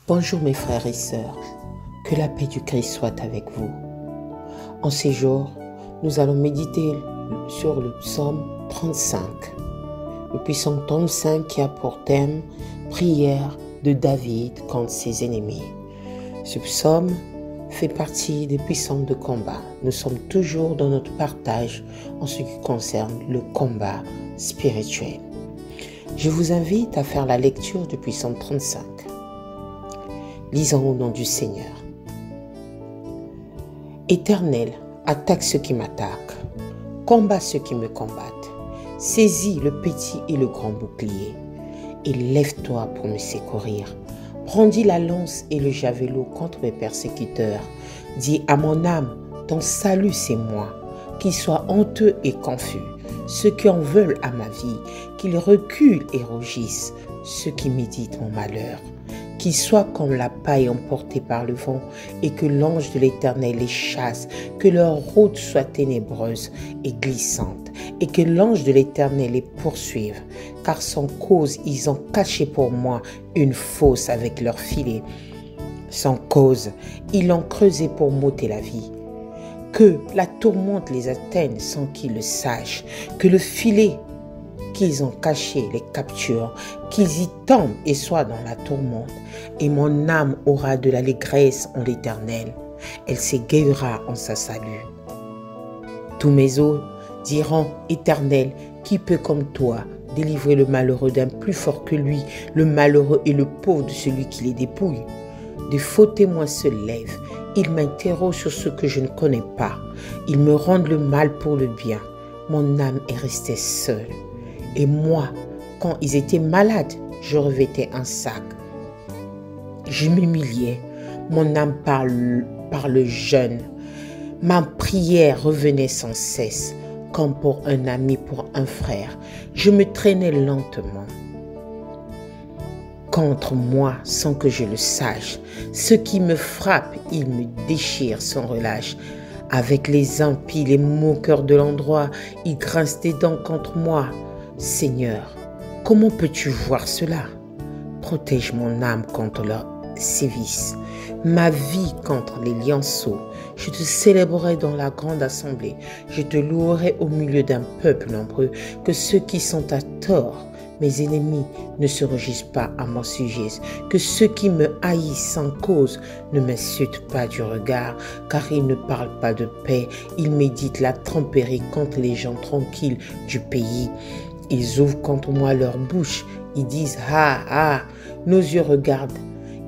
Bonjour mes frères et sœurs, que la paix du Christ soit avec vous. En ces jours, nous allons méditer sur le psaume 35. Le psaume 35 qui a pour thème « Prière de David contre ses ennemis ». Ce psaume fait partie des psaumes de combat. Nous sommes toujours dans notre partage en ce qui concerne le combat spirituel. Je vous invite à faire la lecture du psaume 35. Lisons au nom du Seigneur. Éternel, attaque ceux qui m'attaquent, combat ceux qui me combattent, saisis le petit et le grand bouclier, et lève-toi pour me secourir. Brandis la lance et le javelot contre mes persécuteurs. Dis à mon âme, ton salut c'est moi, qu'ils soient honteux et confus, ceux qui en veulent à ma vie, qu'ils reculent et rougissent, ceux qui méditent mon malheur. Qu'ils soient comme la paille emportée par le vent et que l'ange de l'Éternel les chasse, que leur route soit ténébreuse et glissante et que l'ange de l'Éternel les poursuive, car sans cause ils ont caché pour moi une fosse avec leurs filets. Sans cause, ils l'ont creusé pour m'ôter la vie. Que la tourmente les atteigne sans qu'ils le sachent, que le filet qu'ils ont caché les capture, qu'ils y tombent et soient dans la tourmente. Et mon âme aura de l'allégresse en l'Éternel. Elle s'égayera en sa salut. Tous mes os diront, Éternel, qui peut comme toi délivrer le malheureux d'un plus fort que lui, le malheureux et le pauvre de celui qui les dépouille? De faux témoins se lèvent. Ils m'interrogent sur ce que je ne connais pas. Ils me rendent le mal pour le bien. Mon âme est restée seule. Et moi, quand ils étaient malades, je revêtais un sac. Je m'humiliais, mon âme par le jeûne. Ma prière revenait sans cesse, comme pour un ami, pour un frère. Je me traînais lentement contre moi sans que je le sache. Ceux qui me frappent, ils me déchirent sans relâche. Avec les impies, les moqueurs de l'endroit, ils grincent des dents contre moi. Seigneur, comment peux-tu voir cela? Protège mon âme contre leurs sévices, ma vie contre les lionceaux. Je te célébrerai dans la grande assemblée. Je te louerai au milieu d'un peuple nombreux. Que ceux qui sont à tort, mes ennemis, ne se réjouissent pas à mon sujet. Que ceux qui me haïssent sans cause ne m'insultent pas du regard, car ils ne parlent pas de paix. Ils méditent la tromperie contre les gens tranquilles du pays. Ils ouvrent contre moi leur bouche. Ils disent, ah, ah, nos yeux regardent.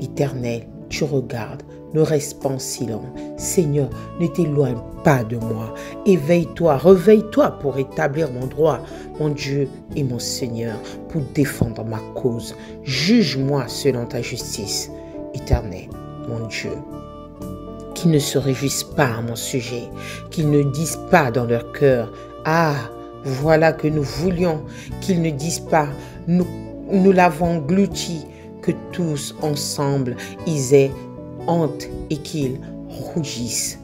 Éternel, tu regardes, ne reste pas en silence. Seigneur, ne t'éloigne pas de moi. Éveille-toi, réveille-toi pour établir mon droit, mon Dieu et mon Seigneur, pour défendre ma cause. Juge-moi selon ta justice. Éternel, mon Dieu. Qu'ils ne se réjouissent pas à mon sujet, qu'ils ne disent pas dans leur cœur, ah, voilà que nous voulions, qu'ils ne disent pas, nous l'avons englouti, que tous ensemble ils aient honte et qu'ils rougissent.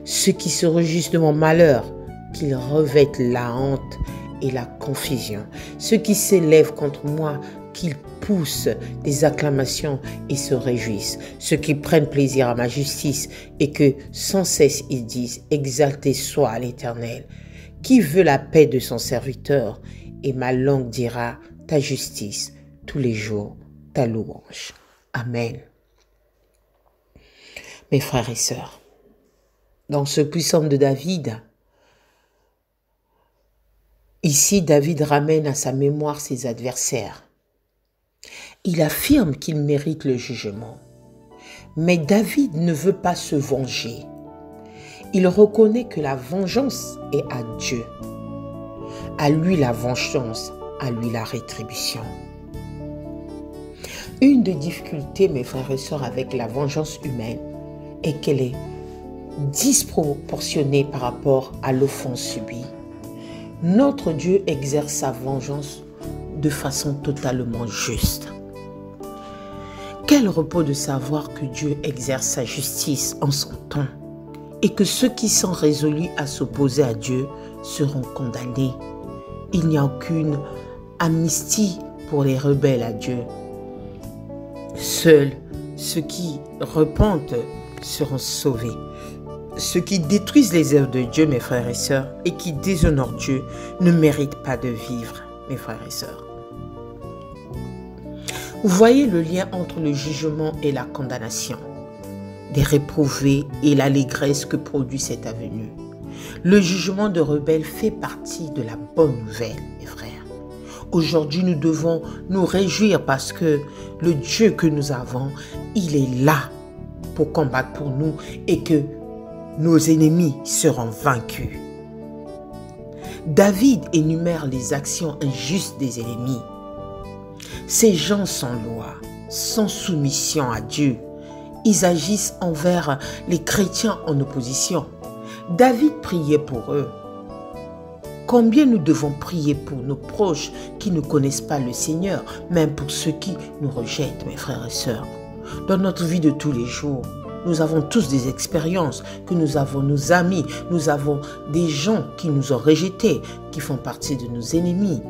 Ceux qui se réjouissent de mon malheur, qu'ils revêtent la honte et la confusion. Ceux qui s'élèvent contre moi, qu'ils poussent des acclamations et se réjouissent. Ceux qui prennent plaisir à ma justice et que sans cesse ils disent, exalté soit l'Éternel. Qui veut la paix de son serviteur? Et ma langue dira ta justice tous les jours, ta louange. Amen. Mes frères et sœurs, dans ce psaume de David, ici David ramène à sa mémoire ses adversaires. Il affirme qu'il mérite le jugement. Mais David ne veut pas se venger. Il reconnaît que la vengeance est à Dieu. À lui la vengeance, à lui la rétribution. Une des difficultés, mes frères et sœurs, avec la vengeance humaine est qu'elle est disproportionnée par rapport à l'offense subie. Notre Dieu exerce sa vengeance de façon totalement juste. Quel repos de savoir que Dieu exerce sa justice en son temps et que ceux qui sont résolus à s'opposer à Dieu seront condamnés. Il n'y a aucune amnistie pour les rebelles à Dieu. Seul ceux qui repentent seront sauvés. Ceux qui détruisent les œuvres de Dieu, mes frères et sœurs, et qui déshonorent Dieu, ne méritent pas de vivre, mes frères et sœurs. Vous voyez le lien entre le jugement et la condamnation des réprouvés et l'allégresse que produit cette avenue. Le jugement de rebelles fait partie de la bonne nouvelle, mes frères. Aujourd'hui, nous devons nous réjouir parce que le Dieu que nous avons, il est là pour combattre pour nous et que nos ennemis seront vaincus. David énumère les actions injustes des ennemis. Ces gens sans loi, sans soumission à Dieu, ils agissent envers les chrétiens en opposition. David priait pour eux. Combien nous devons prier pour nos proches qui ne connaissent pas le Seigneur, même pour ceux qui nous rejettent, mes frères et sœurs. Dans notre vie de tous les jours, nous avons tous des expériences, que nous avons nos amis, nous avons des gens qui nous ont rejetés, qui font partie de nos ennemis.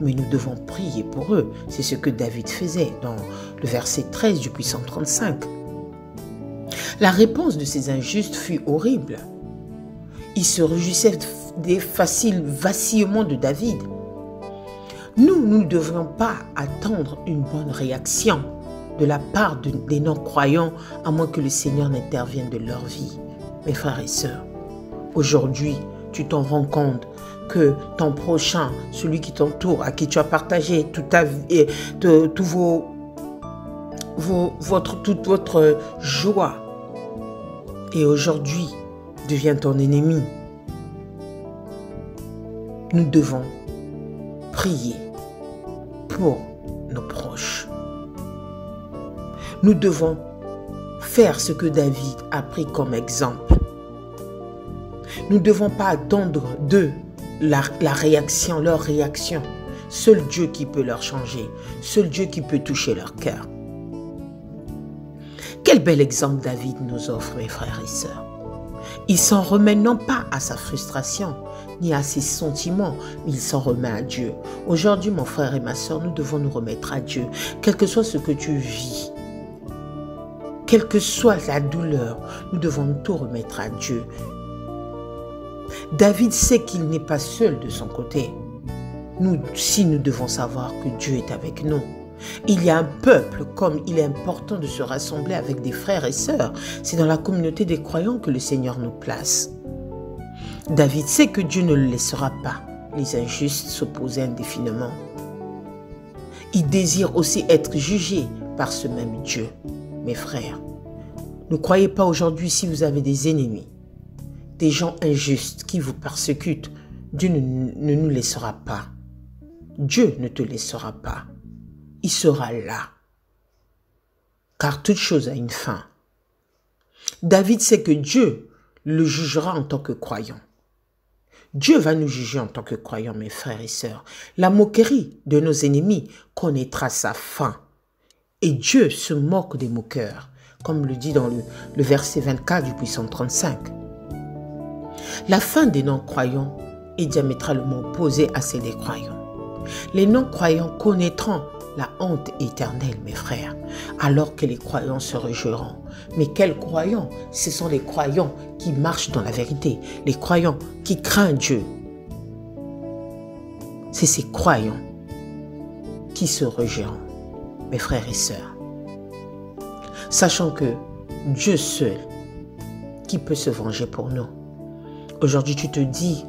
Mais nous devons prier pour eux. C'est ce que David faisait dans le verset 13 du Psaume 35. La réponse de ces injustes fut horrible. Ils se réjouissaient des faciles vacillements de David. Nous ne devrions pas attendre une bonne réaction de la part des non-croyants, à moins que le Seigneur n'intervienne de leur vie. Mes frères et sœurs, aujourd'hui, tu t'en rends compte que ton prochain, celui qui t'entoure, à qui tu as partagé toute votre joie, et aujourd'hui devient ton ennemi. Nous devons prier pour nos proches. Nous devons faire ce que David a pris comme exemple. Nous ne devons pas attendre d'eux leur réaction. Seul Dieu qui peut leur changer. Seul Dieu qui peut toucher leur cœur. Quel bel exemple David nous offre, mes frères et sœurs. Il s'en remet non pas à sa frustration, ni à ses sentiments, mais il s'en remet à Dieu. Aujourd'hui, mon frère et ma sœur, nous devons nous remettre à Dieu. Quel que soit ce que tu vis, quelle que soit la douleur, nous devons tout remettre à Dieu. David sait qu'il n'est pas seul de son côté. Nous devons savoir que Dieu est avec nous. Il y a un peuple, comme il est important de se rassembler avec des frères et sœurs. C'est dans la communauté des croyants que le Seigneur nous place. David sait que Dieu ne le laissera pas les injustes s'opposer indéfiniment. Il désire aussi être jugé par ce même Dieu. Mes frères, ne croyez pas aujourd'hui si vous avez des ennemis, des gens injustes qui vous persécutent, Dieu ne nous laissera pas. Dieu ne te laissera pas. Il sera là. Car toute chose a une fin. David sait que Dieu le jugera en tant que croyant. Dieu va nous juger en tant que croyants, mes frères et sœurs. La moquerie de nos ennemis connaîtra sa fin. Et Dieu se moque des moqueurs, comme le dit dans le verset 24 du Psaume 35. La fin des non-croyants est diamétralement opposée à celle des croyants. Les non-croyants connaîtront la honte éternelle, mes frères, alors que les croyants se réjouiront. Mais quels croyants? Ce sont les croyants qui marchent dans la vérité, les croyants qui craignent Dieu. C'est ces croyants qui se réjouiront, mes frères et sœurs. Sachant que Dieu seul qui peut se venger pour nous. Aujourd'hui, tu te dis,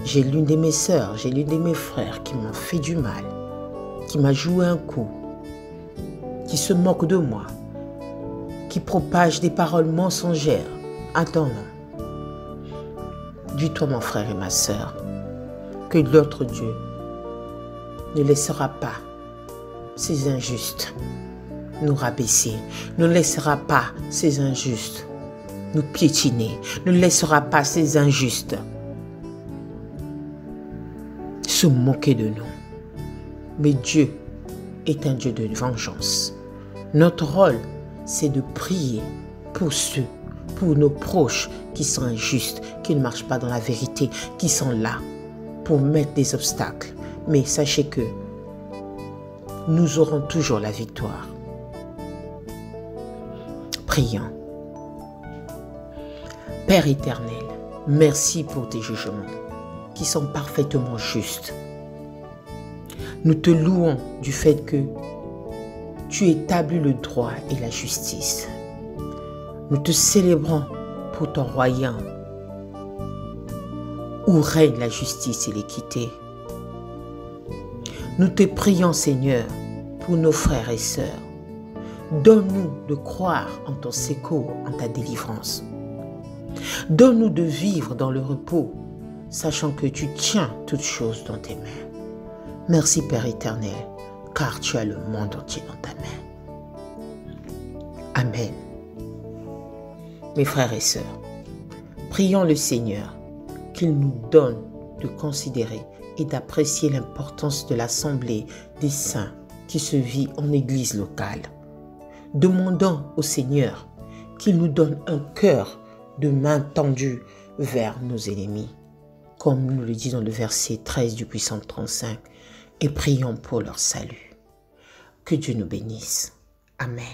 j'ai l'une de mes sœurs, j'ai l'une de mes frères qui m'ont fait du mal, qui m'a joué un coup, qui se moque de moi, qui propage des paroles mensongères. Attends, non. Dis-toi, mon frère et ma sœur, que notre Dieu ne laissera pas ces injustes nous rabaisser, ne laissera pas ces injustes nous piétiner, ne laissera pas ces injustes se moquer de nous. Mais Dieu est un Dieu de vengeance. Notre rôle, c'est de prier pour ceux, pour nos proches qui sont injustes, qui ne marchent pas dans la vérité, qui sont là pour mettre des obstacles. Mais sachez que nous aurons toujours la victoire. Prions. Père éternel, merci pour tes jugements qui sont parfaitement justes. Nous te louons du fait que tu établis le droit et la justice. Nous te célébrons pour ton royaume où règne la justice et l'équité. Nous te prions, Seigneur, pour nos frères et sœurs. Donne-nous de croire en ton secours, en ta délivrance. Donne-nous de vivre dans le repos, sachant que tu tiens toutes choses dans tes mains. Merci Père éternel, car tu as le monde entier dans ta main. Amen. Mes frères et sœurs, prions le Seigneur qu'il nous donne de considérer et d'apprécier l'importance de l'assemblée des saints qui se vit en église locale. Demandons au Seigneur qu'il nous donne un cœur de main tendue vers nos ennemis, comme nous le dit dans le verset 13 du Psaume 35, et prions pour leur salut. Que Dieu nous bénisse. Amen.